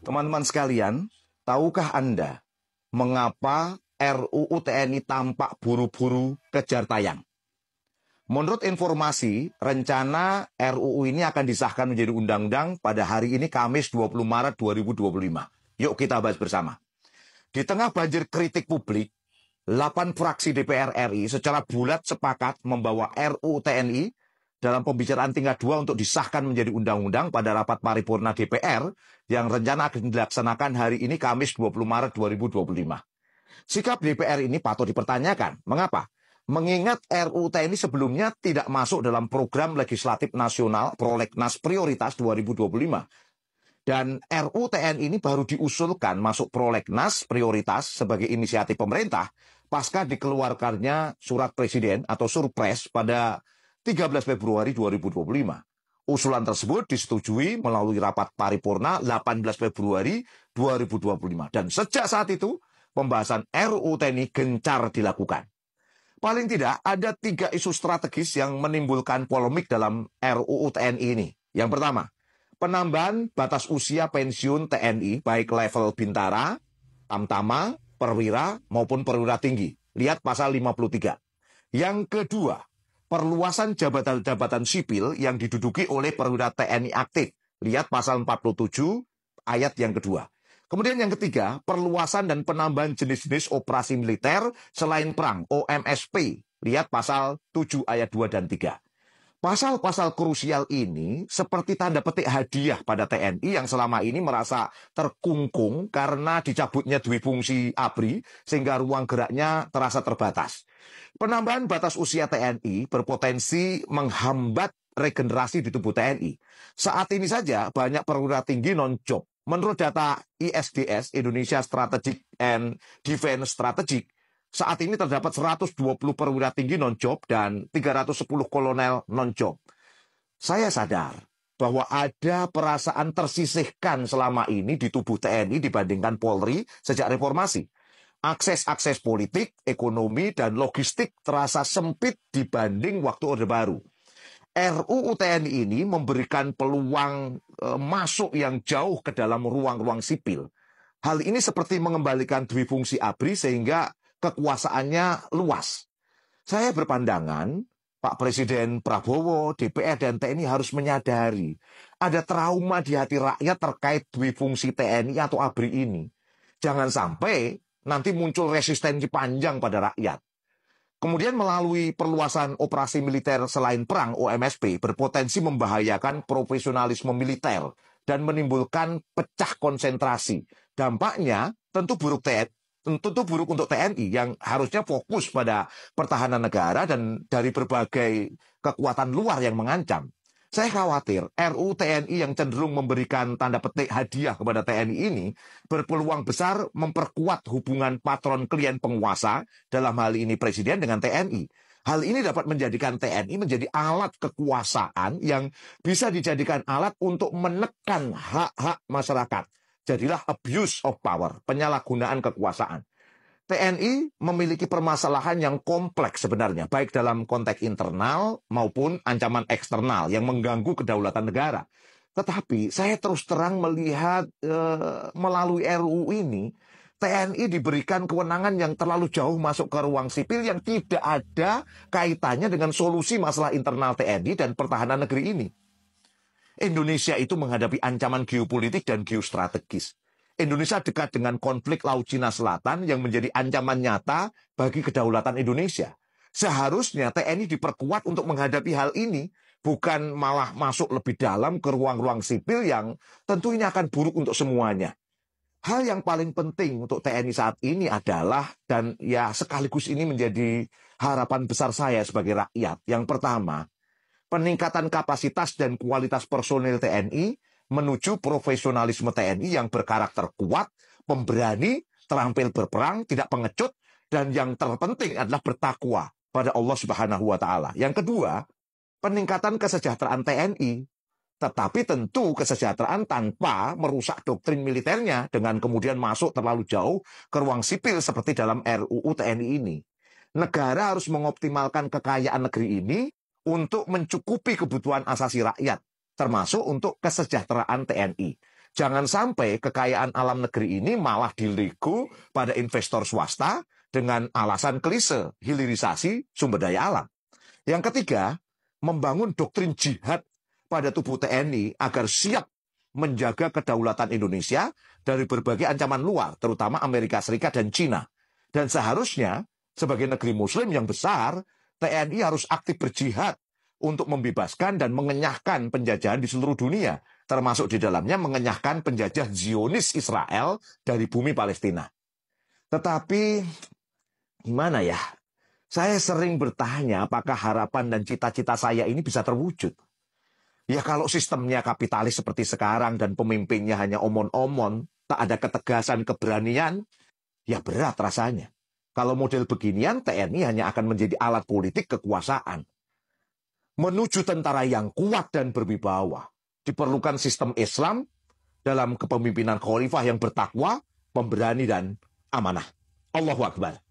Teman-teman sekalian, tahukah Anda mengapa RUU TNI tampak buru-buru kejar tayang? Menurut informasi, rencana RUU ini akan disahkan menjadi undang-undang pada hari ini Kamis 20 Maret 2025. Yuk kita bahas bersama. Di tengah banjir kritik publik, 8 fraksi DPR RI secara bulat sepakat membawa RUU TNI dalam pembicaraan tingkat 2 untuk disahkan menjadi undang-undang pada rapat paripurna DPR yang rencana akan dilaksanakan hari ini Kamis 20 Maret 2025. Sikap DPR ini patut dipertanyakan. Mengapa? Mengingat RUU TNI sebelumnya tidak masuk dalam program legislatif nasional Prolegnas Prioritas 2025. Dan RUU TNI ini baru diusulkan masuk Prolegnas Prioritas sebagai inisiatif pemerintah pasca dikeluarkannya surat presiden atau surpres pada 13 Februari 2025. Usulan tersebut disetujui melalui rapat paripurna 18 Februari 2025. Dan sejak saat itu, pembahasan RUU TNI gencar dilakukan. Paling tidak, ada 3 isu strategis yang menimbulkan polemik dalam RUU TNI ini. Yang pertama, penambahan batas usia pensiun TNI baik level bintara, tamtama, perwira maupun perwira tinggi. Lihat pasal 53. Yang kedua, perluasan jabatan-jabatan sipil yang diduduki oleh perwira TNI aktif. Lihat pasal 47 ayat yang kedua. Kemudian yang ketiga, perluasan dan penambahan jenis-jenis operasi militer selain perang, OMSP. Lihat pasal 7 ayat 2 dan 3. Pasal-pasal krusial ini seperti tanda petik hadiah pada TNI yang selama ini merasa terkungkung karena dicabutnya dwifungsi ABRI sehingga ruang geraknya terasa terbatas. Penambahan batas usia TNI berpotensi menghambat regenerasi di tubuh TNI. Saat ini saja banyak perwira tinggi non-job. Menurut data ISDS, Indonesia Strategic and Defense Strategic, saat ini terdapat 120 perwira tinggi non-job dan 310 kolonel non-job. Saya sadar bahwa ada perasaan tersisihkan selama ini di tubuh TNI dibandingkan Polri sejak reformasi. Akses-akses politik, ekonomi, dan logistik terasa sempit dibanding waktu Orde Baru. RUU TNI ini memberikan peluang masuk yang jauh ke dalam ruang-ruang sipil. Hal ini seperti mengembalikan dwifungsi ABRI sehingga kekuasaannya luas. Saya berpandangan Pak Presiden Prabowo, DPR, dan TNI harus menyadari ada trauma di hati rakyat terkait dwifungsi TNI atau ABRI ini. Jangan sampai nanti muncul resistensi panjang pada rakyat. Kemudian melalui perluasan operasi militer selain perang OMSP berpotensi membahayakan profesionalisme militer dan menimbulkan pecah konsentrasi. Dampaknya tentu buruk untuk TNI yang harusnya fokus pada pertahanan negara dan dari berbagai kekuatan luar yang mengancam. Saya khawatir RUU TNI yang cenderung memberikan tanda petik hadiah kepada TNI ini berpeluang besar memperkuat hubungan patron klien penguasa, dalam hal ini Presiden dengan TNI. Hal ini dapat menjadikan TNI menjadi alat kekuasaan yang bisa dijadikan alat untuk menekan hak-hak masyarakat. Jadilah abuse of power, penyalahgunaan kekuasaan. TNI memiliki permasalahan yang kompleks sebenarnya, baik dalam konteks internal maupun ancaman eksternal yang mengganggu kedaulatan negara. Tetapi saya terus terang melihat melalui RUU ini, TNI diberikan kewenangan yang terlalu jauh masuk ke ruang sipil yang tidak ada kaitannya dengan solusi masalah internal TNI dan pertahanan negeri ini. Indonesia itu menghadapi ancaman geopolitik dan geostrategis. Indonesia dekat dengan konflik Laut Cina Selatan yang menjadi ancaman nyata bagi kedaulatan Indonesia. Seharusnya TNI diperkuat untuk menghadapi hal ini, bukan malah masuk lebih dalam ke ruang-ruang sipil yang tentu ini akan buruk untuk semuanya. Hal yang paling penting untuk TNI saat ini adalah, dan ya sekaligus ini menjadi harapan besar saya sebagai rakyat. Yang pertama, peningkatan kapasitas dan kualitas personil TNI menuju profesionalisme TNI yang berkarakter kuat, pemberani, terampil berperang, tidak pengecut, dan yang terpenting adalah bertakwa pada Allah Subhanahu wa Ta'ala. Yang kedua, peningkatan kesejahteraan TNI, tetapi tentu kesejahteraan tanpa merusak doktrin militernya dengan kemudian masuk terlalu jauh ke ruang sipil seperti dalam RUU TNI ini. Negara harus mengoptimalkan kekayaan negeri ini untuk mencukupi kebutuhan asasi rakyat, termasuk untuk kesejahteraan TNI. Jangan sampai kekayaan alam negeri ini malah dilego pada investor swasta dengan alasan klise, hilirisasi sumber daya alam. Yang ketiga, membangun doktrin jihad pada tubuh TNI agar siap menjaga kedaulatan Indonesia dari berbagai ancaman luar, terutama Amerika Serikat dan Cina. Dan seharusnya, sebagai negeri muslim yang besar, TNI harus aktif berjihad untuk membebaskan dan mengenyahkan penjajahan di seluruh dunia, termasuk di dalamnya mengenyahkan penjajah Zionis Israel dari bumi Palestina. Tetapi, gimana ya? Saya sering bertanya apakah harapan dan cita-cita saya ini bisa terwujud. Ya kalau sistemnya kapitalis seperti sekarang dan pemimpinnya hanya omon-omon, tak ada ketegasan, keberanian, ya berat rasanya. Kalau model beginian, TNI hanya akan menjadi alat politik kekuasaan. Menuju tentara yang kuat dan berwibawa, diperlukan sistem Islam dalam kepemimpinan khalifah yang bertakwa, pemberani dan amanah. Allahu Akbar.